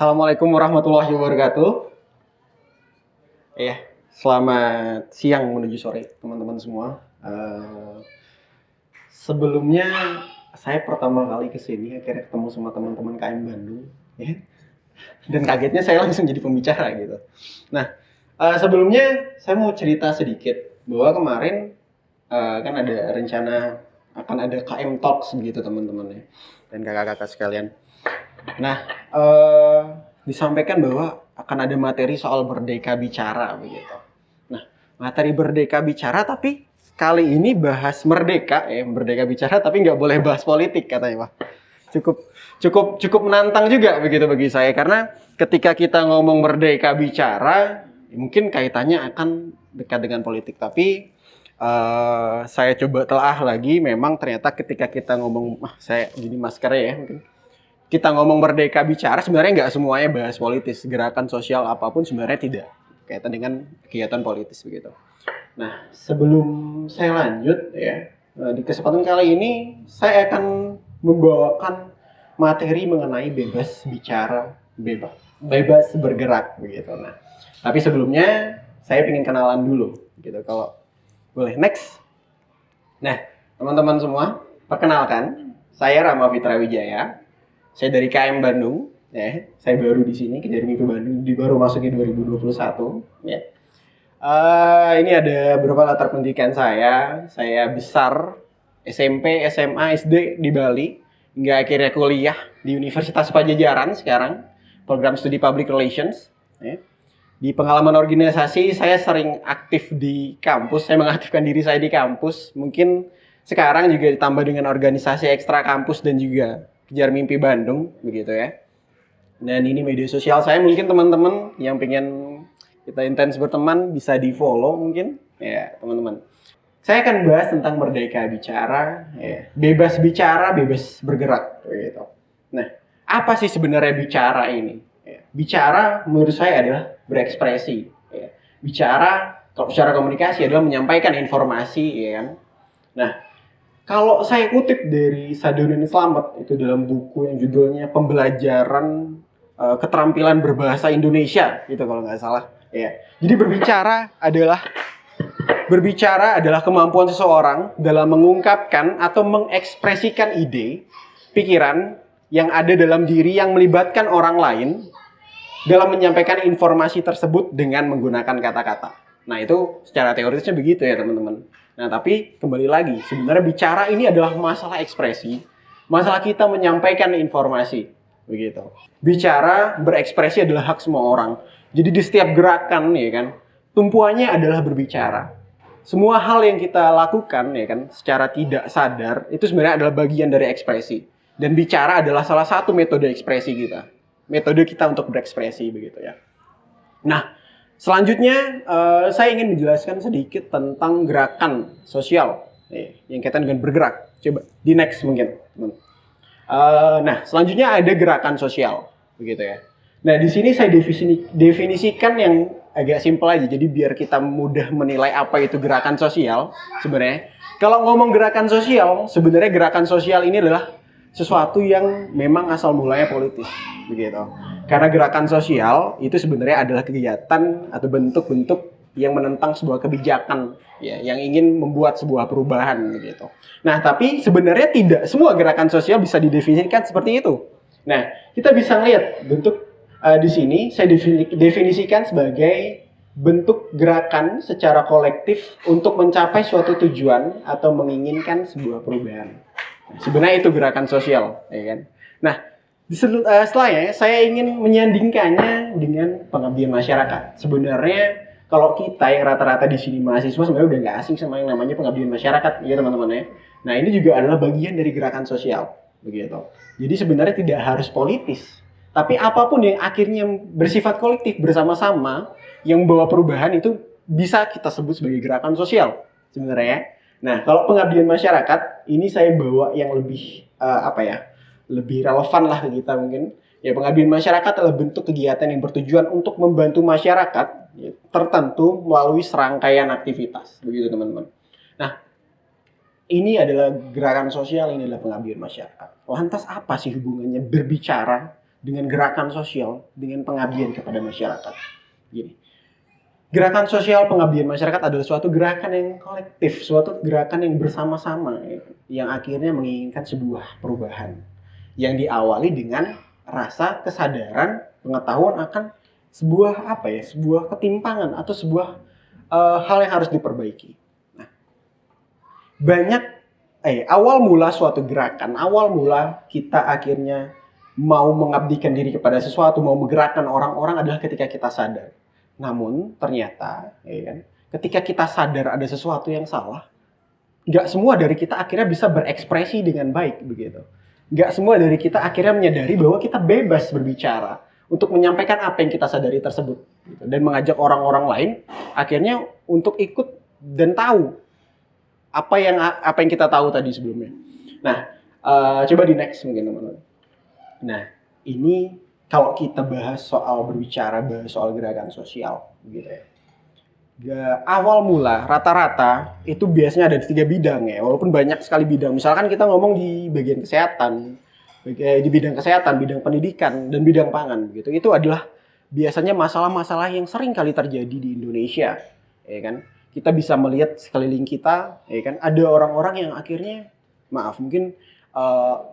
Assalamualaikum warahmatullahi wabarakatuh. Selamat siang menuju sore teman-teman semua. Sebelumnya saya pertama kali kesini akhirnya ketemu sama teman-teman KM Bandung, ya. Dan kagetnya saya langsung jadi pembicara gitu. Nah, sebelumnya saya mau cerita sedikit bahwa kemarin kan ada rencana akan ada KM Talks begitu teman-teman ya dan kakak-kakak sekalian. Nah, disampaikan bahwa akan ada materi soal merdeka bicara begitu. Nah, materi merdeka bicara tapi kali ini bahas merdeka bicara tapi nggak boleh bahas politik katanya, Pak. Cukup menantang juga begitu bagi saya karena ketika kita ngomong merdeka bicara mungkin kaitannya akan dekat dengan politik, tapi saya coba telah lagi memang ternyata ketika kita ngomong saya gini maskernya ya mungkin kita ngomong merdeka bicara sebenarnya nggak semuanya bahas politis, gerakan sosial apapun sebenarnya tidak kaitan dengan kegiatan politis begitu. Nah, sebelum saya lanjut ya, di kesempatan kali ini saya akan membawakan materi mengenai bebas bicara, bebas bergerak begitu. Nah, tapi sebelumnya saya ingin kenalan dulu gitu kalau boleh. Next. Nah, teman-teman semua, perkenalkan saya Rama Fitra Wijaya. Saya dari KM Bandung, ya. Saya baru di sini, Kejar Mimpi Bandung, baru masuk di 2021, ya. Ini ada beberapa latar pendidikan saya. Saya besar SMP, SMA, SD di Bali, hingga akhirnya kuliah di Universitas Padjadjaran sekarang, program studi Public Relations. Ya. Di pengalaman organisasi, saya sering aktif di kampus. Saya mengaktifkan diri saya di kampus. Mungkin sekarang juga ditambah dengan organisasi ekstra kampus dan juga Kejar Mimpi Bandung, begitu ya. Dan ini media sosial saya, mungkin teman-teman yang pengen kita intens berteman bisa di follow mungkin, ya teman-teman. Saya akan bahas tentang merdeka bicara, ya. Bebas bicara, bebas bergerak, begitu. Nah, apa sih sebenarnya bicara ini? Ya. Bicara menurut saya adalah berekspresi. Ya. Bicara, kalau secara komunikasi adalah menyampaikan informasi, ya kan. Nah, kalau saya kutip dari Sadudin Slamet itu dalam buku yang judulnya Pembelajaran Keterampilan Berbahasa Indonesia, gitu kalau nggak salah. Ya. Jadi berbicara adalah kemampuan seseorang dalam mengungkapkan atau mengekspresikan ide, pikiran yang ada dalam diri yang melibatkan orang lain dalam menyampaikan informasi tersebut dengan menggunakan kata-kata. Nah, itu secara teoritisnya begitu ya, teman-teman. Nah, tapi kembali lagi, sebenarnya bicara ini adalah masalah ekspresi, masalah kita menyampaikan informasi, begitu. Bicara, berekspresi adalah hak semua orang. Jadi di setiap gerakan, ya kan, tumpuannya adalah berbicara. Semua hal yang kita lakukan, ya kan, secara tidak sadar, itu sebenarnya adalah bagian dari ekspresi. Dan bicara adalah salah satu metode ekspresi kita. Metode kita untuk berekspresi, begitu ya. Nah, selanjutnya, saya ingin menjelaskan sedikit tentang gerakan sosial yang kaitan dengan bergerak. Coba di next mungkin. Nah, selanjutnya ada gerakan sosial, begitu ya. Nah, di sini saya definisikan yang agak simpel aja. Jadi biar kita mudah menilai apa itu gerakan sosial. Sebenarnya, kalau ngomong gerakan sosial, sebenarnya gerakan sosial ini adalah sesuatu yang memang asal mulanya politis, begitu. Karena gerakan sosial itu sebenarnya adalah kegiatan atau bentuk-bentuk yang menentang sebuah kebijakan, ya, yang ingin membuat sebuah perubahan, begitu. Nah, tapi sebenarnya tidak semua gerakan sosial bisa didefinisikan seperti itu. Nah, kita bisa lihat bentuk di sini saya definisikan sebagai bentuk gerakan secara kolektif untuk mencapai suatu tujuan atau menginginkan sebuah perubahan. Sebenarnya itu gerakan sosial, ya kan? Nah, setelahnya saya ingin menyandingkannya dengan pengabdian masyarakat. Sebenarnya kalau kita yang rata-rata di sini mahasiswa sebenarnya udah nggak asing sama yang namanya pengabdian masyarakat, ya teman-teman ya. Nah, ini juga adalah bagian dari gerakan sosial, begitu. Jadi sebenarnya tidak harus politis, tapi apapun yang akhirnya bersifat kolektif bersama-sama yang membawa perubahan itu bisa kita sebut sebagai gerakan sosial sebenarnya. Nah, kalau pengabdian masyarakat ini saya bawa yang lebih lebih relevan lah ke kita mungkin. Ya, pengabdian masyarakat adalah bentuk kegiatan yang bertujuan untuk membantu masyarakat ya, tertentu melalui serangkaian aktivitas, begitu teman-teman. Nah, ini adalah gerakan sosial, ini adalah pengabdian masyarakat. Lantas apa sih hubungannya berbicara dengan gerakan sosial, dengan pengabdian kepada masyarakat. Gini. Gerakan sosial pengabdian masyarakat adalah suatu gerakan yang kolektif, suatu gerakan yang bersama-sama, yang akhirnya menginginkan sebuah perubahan yang diawali dengan rasa kesadaran, pengetahuan akan sebuah ketimpangan atau sebuah hal yang harus diperbaiki. Nah, awal mula suatu gerakan, awal mula kita akhirnya mau mengabdikan diri kepada sesuatu, mau menggerakkan orang-orang adalah ketika kita sadar. Namun ternyata, ketika kita sadar ada sesuatu yang salah, nggak semua dari kita akhirnya bisa berekspresi dengan baik begitu. Nggak semua dari kita akhirnya menyadari bahwa kita bebas berbicara untuk menyampaikan apa yang kita sadari tersebut, gitu. Dan mengajak orang-orang lain akhirnya untuk ikut dan tahu apa yang kita tahu tadi sebelumnya. Nah, coba di next mungkin teman-teman. Nah, ini kalau kita bahas soal gerakan sosial, gitu ya. Awal mula rata-rata itu biasanya ada di 3 bidang ya, walaupun banyak sekali bidang. Misalkan kita ngomong di bagian kesehatan, di bidang kesehatan, bidang pendidikan, dan bidang pangan, gitu. Itu adalah biasanya masalah-masalah yang sering kali terjadi di Indonesia, ya kan? Kita bisa melihat sekeliling kita, ya kan? Ada orang-orang yang akhirnya, mungkin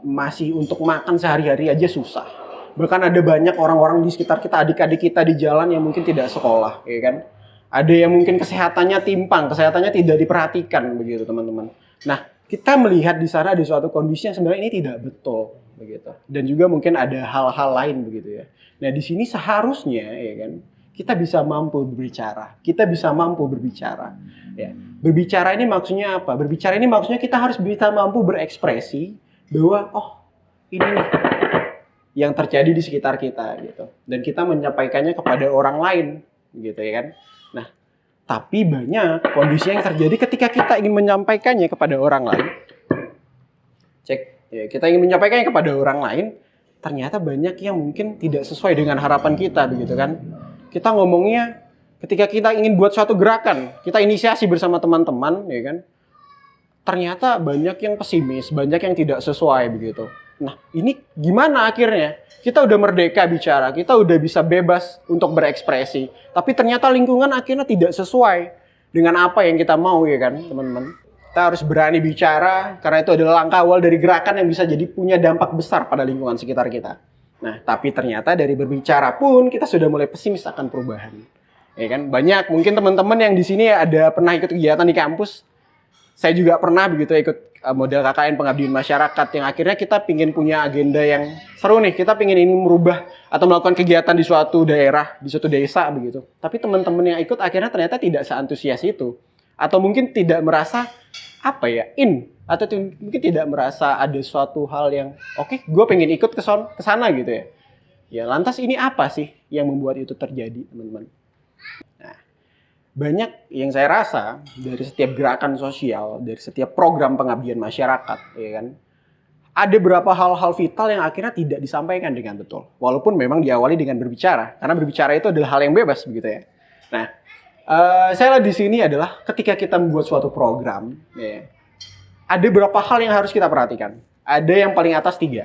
masih untuk makan sehari-hari aja susah. Bahkan ada banyak orang-orang di sekitar kita, adik-adik kita di jalan yang mungkin tidak sekolah, ya kan? Ada yang mungkin kesehatannya timpang, kesehatannya tidak diperhatikan begitu teman-teman. Nah, kita melihat di sana ada suatu kondisi yang sebenarnya ini tidak betul begitu. Dan juga mungkin ada hal-hal lain begitu ya. Nah, di sini seharusnya ya kan kita bisa mampu berbicara. Kita bisa mampu berbicara. Ya. Berbicara ini maksudnya apa? Berbicara ini maksudnya kita harus bisa mampu berekspresi bahwa ini nih yang terjadi di sekitar kita gitu. Dan kita menyampaikannya kepada orang lain gitu ya kan. Nah, tapi banyak kondisi yang terjadi ketika kita ingin menyampaikannya kepada orang lain. Kita ingin menyampaikannya kepada orang lain, ternyata banyak yang mungkin tidak sesuai dengan harapan kita begitu kan. Kita ngomongnya ketika kita ingin buat suatu gerakan, kita inisiasi bersama teman-teman ya kan. Ternyata banyak yang pesimis, banyak yang tidak sesuai begitu. Nah, ini gimana akhirnya? Kita udah merdeka bicara, kita udah bisa bebas untuk berekspresi. Tapi ternyata lingkungan akhirnya tidak sesuai dengan apa yang kita mau ya kan, teman-teman. Kita harus berani bicara, karena itu adalah langkah awal dari gerakan yang bisa jadi punya dampak besar pada lingkungan sekitar kita. Nah, tapi ternyata dari berbicara pun kita sudah mulai pesimis akan perubahan. Ya kan, banyak mungkin teman-teman yang di sini ada pernah ikut kegiatan di kampus. Saya juga pernah begitu ikut model KKN pengabdian masyarakat yang akhirnya kita pingin punya agenda yang seru nih. Kita pingin ini merubah atau melakukan kegiatan di suatu daerah, di suatu desa begitu. Tapi teman-teman yang ikut akhirnya ternyata tidak seantusias itu. Atau mungkin tidak merasa atau mungkin tidak merasa ada suatu hal yang gue pengen ikut ke sana gitu ya. Ya lantas ini apa sih yang membuat itu terjadi teman-teman? Nah, banyak yang saya rasa dari setiap gerakan sosial, dari setiap program pengabdian masyarakat, ya kan, ada beberapa hal-hal vital yang akhirnya tidak disampaikan dengan betul. Walaupun memang diawali dengan berbicara, karena berbicara itu adalah hal yang bebas, begitu ya. Nah, saya lihat di sini adalah ketika kita membuat suatu program, ya, ada beberapa hal yang harus kita perhatikan. Ada yang paling atas 3.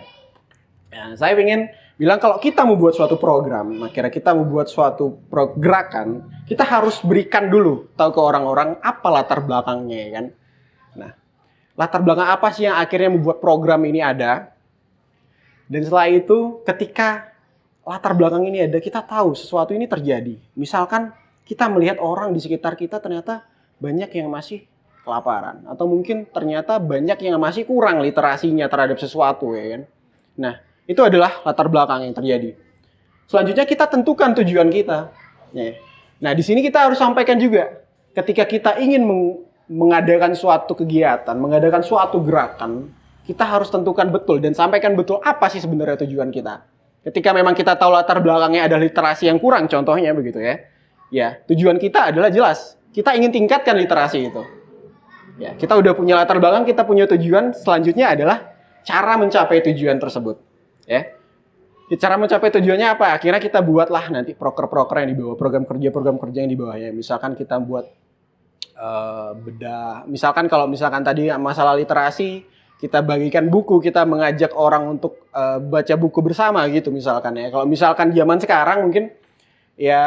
Ya, saya ingin bilang kalau kita membuat suatu program, akhirnya kita membuat suatu gerakan, kita harus berikan dulu tahu ke orang-orang apa latar belakangnya ya kan. Nah, latar belakang apa sih yang akhirnya membuat program ini ada? Dan setelah itu ketika latar belakang ini ada, kita tahu sesuatu ini terjadi. Misalkan kita melihat orang di sekitar kita ternyata banyak yang masih kelaparan atau mungkin ternyata banyak yang masih kurang literasinya terhadap sesuatu ya kan. Nah, itu adalah latar belakang yang terjadi. Selanjutnya kita tentukan tujuan kita. Nah, di sini kita harus sampaikan juga. Ketika kita ingin mengadakan suatu kegiatan, mengadakan suatu gerakan, kita harus tentukan betul dan sampaikan betul apa sih sebenarnya tujuan kita. Ketika memang kita tahu latar belakangnya ada literasi yang kurang, contohnya begitu ya. Ya, tujuan kita adalah jelas. Kita ingin tingkatkan literasi itu. Ya, kita udah punya latar belakang, kita punya tujuan. Selanjutnya adalah cara mencapai tujuan tersebut. Ya, cara mencapai tujuannya apa? Akhirnya kita buatlah nanti proker-proker yang di bawah, program kerja yang di bawahnya. Misalkan kita buat bedah. Misalkan kalau tadi masalah literasi, kita bagikan buku, kita mengajak orang untuk baca buku bersama gitu misalkan ya. Kalau misalkan zaman sekarang mungkin ya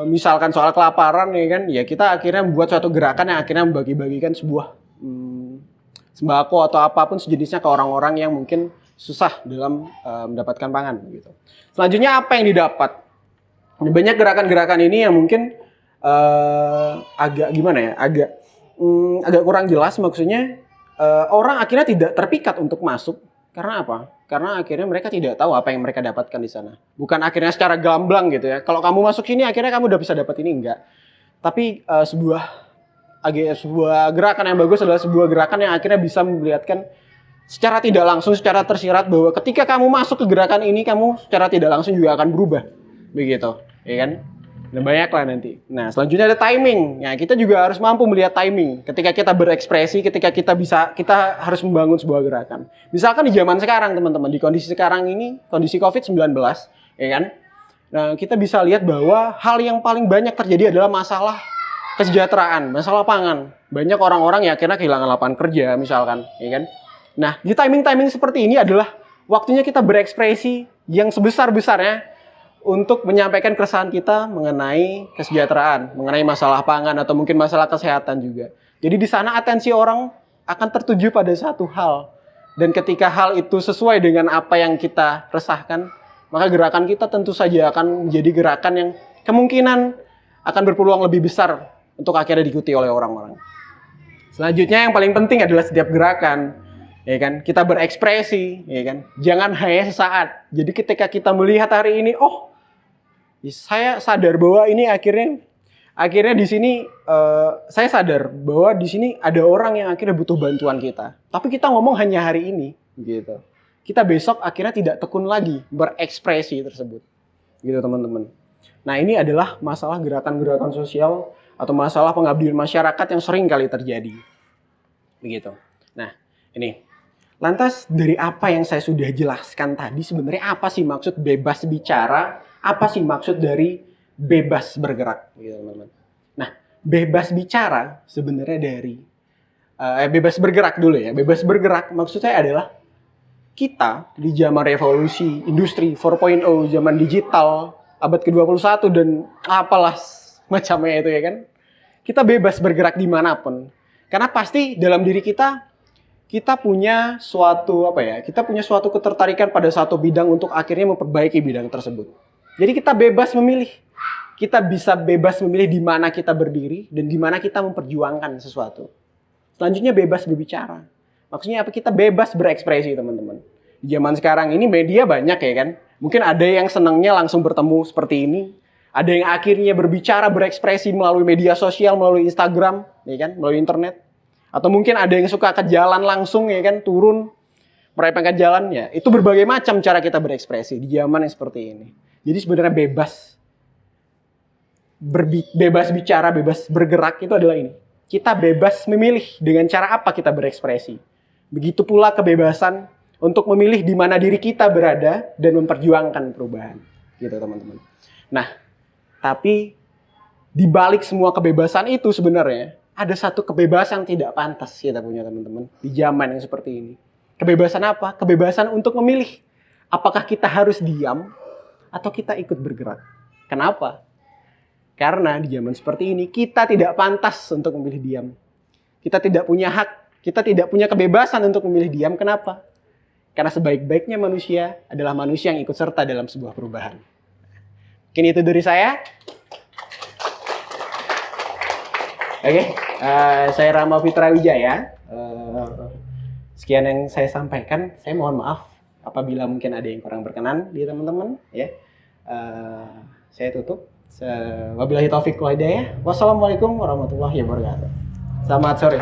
misalkan soal kelaparan ya kan, ya kita akhirnya membuat suatu gerakan yang akhirnya membagi-bagikan sebuah sembako atau apapun sejenisnya ke orang-orang yang mungkin susah dalam mendapatkan pangan gitu. Selanjutnya apa yang didapat? Banyak gerakan-gerakan ini yang mungkin agak gimana ya? Agak kurang jelas maksudnya. Orang akhirnya tidak terpikat untuk masuk karena apa? Karena akhirnya mereka tidak tahu apa yang mereka dapatkan di sana. Bukan akhirnya secara gamblang gitu ya. Kalau kamu masuk sini akhirnya kamu udah bisa dapat ini, enggak. Tapi sebuah gerakan yang bagus adalah sebuah gerakan yang akhirnya bisa memperlihatkan secara tidak langsung, secara tersirat bahwa ketika kamu masuk ke gerakan ini, kamu secara tidak langsung juga akan berubah. Begitu, ya kan? Dan banyak lah nanti. Nah, selanjutnya ada timing. Nah, kita juga harus mampu melihat timing. Ketika kita berekspresi, ketika kita harus membangun sebuah gerakan. Misalkan di zaman sekarang, teman-teman, di kondisi sekarang ini, kondisi COVID-19, ya kan? Nah, kita bisa lihat bahwa hal yang paling banyak terjadi adalah masalah kesejahteraan, masalah pangan. Banyak orang-orang yang akhirnya kehilangan lapangan kerja, misalkan, ya kan? Nah, di timing-timing seperti ini adalah waktunya kita berekspresi yang sebesar-besarnya untuk menyampaikan keresahan kita mengenai kesejahteraan, mengenai masalah pangan atau mungkin masalah kesehatan juga. Jadi di sana atensi orang akan tertuju pada satu hal. Dan ketika hal itu sesuai dengan apa yang kita resahkan, maka gerakan kita tentu saja akan menjadi gerakan yang kemungkinan akan berpeluang lebih besar untuk akhirnya diikuti oleh orang-orang. Selanjutnya yang paling penting adalah setiap gerakan, ya kan, kita berekspresi, ya kan, jangan hanya sesaat. Jadi ketika kita melihat hari ini, oh, saya sadar bahwa ini akhirnya di sini saya sadar bahwa di sini ada orang yang akhirnya butuh bantuan kita. Tapi kita ngomong hanya hari ini, gitu. Kita besok akhirnya tidak tekun lagi berekspresi tersebut, gitu teman-teman. Nah, ini adalah masalah gerakan-gerakan sosial atau masalah pengabdian masyarakat yang sering kali terjadi, begitu. Nah, ini. Lantas dari apa yang saya sudah jelaskan tadi, sebenarnya apa sih maksud bebas bicara? Apa sih maksud dari bebas bergerak, gitu teman-teman? Nah, bebas bicara sebenarnya dari bebas bergerak dulu ya. Bebas bergerak maksud saya adalah kita di zaman revolusi industri 4.0, zaman digital, abad ke-21 dan apalah macamnya itu ya kan. Kita bebas bergerak dimanapun. Karena pasti dalam diri kita punya suatu kita punya suatu ketertarikan pada satu bidang untuk akhirnya memperbaiki bidang tersebut. Jadi kita bebas memilih. Kita bisa bebas memilih di mana kita berdiri dan di mana kita memperjuangkan sesuatu. Selanjutnya bebas berbicara. Maksudnya apa? Kita bebas berekspresi, teman-teman. Di zaman sekarang ini media banyak ya kan. Mungkin ada yang senangnya langsung bertemu seperti ini. Ada yang akhirnya berbicara, berekspresi melalui media sosial, melalui Instagram, ya kan, melalui internet. Atau mungkin ada yang suka ke jalan langsung ya kan, turun merepengkan jalannya. Itu berbagai macam cara kita berekspresi di zaman yang seperti ini. Jadi sebenarnya bebas bicara, bebas bergerak itu adalah ini. Kita bebas memilih dengan cara apa kita berekspresi. Begitu pula kebebasan untuk memilih di mana diri kita berada dan memperjuangkan perubahan. Gitu teman-teman. Nah, tapi di balik semua kebebasan itu sebenarnya ada satu kebebasan tidak pantas kita punya teman-teman di zaman yang seperti ini. Kebebasan apa? Kebebasan untuk memilih apakah kita harus diam atau kita ikut bergerak. Kenapa? Karena di zaman seperti ini kita tidak pantas untuk memilih diam. Kita tidak punya hak, kita tidak punya kebebasan untuk memilih diam. Kenapa? Karena sebaik-baiknya manusia adalah manusia yang ikut serta dalam sebuah perubahan. Mungkin itu dari saya. Oke, saya Rama Fitra Wijaya. Sekian yang saya sampaikan. Saya mohon maaf apabila mungkin ada yang kurang berkenan di teman-teman. Ya, saya tutup. Wabillahi taufiq wal hidayah. Wassalamualaikum warahmatullahi wabarakatuh. Selamat sore.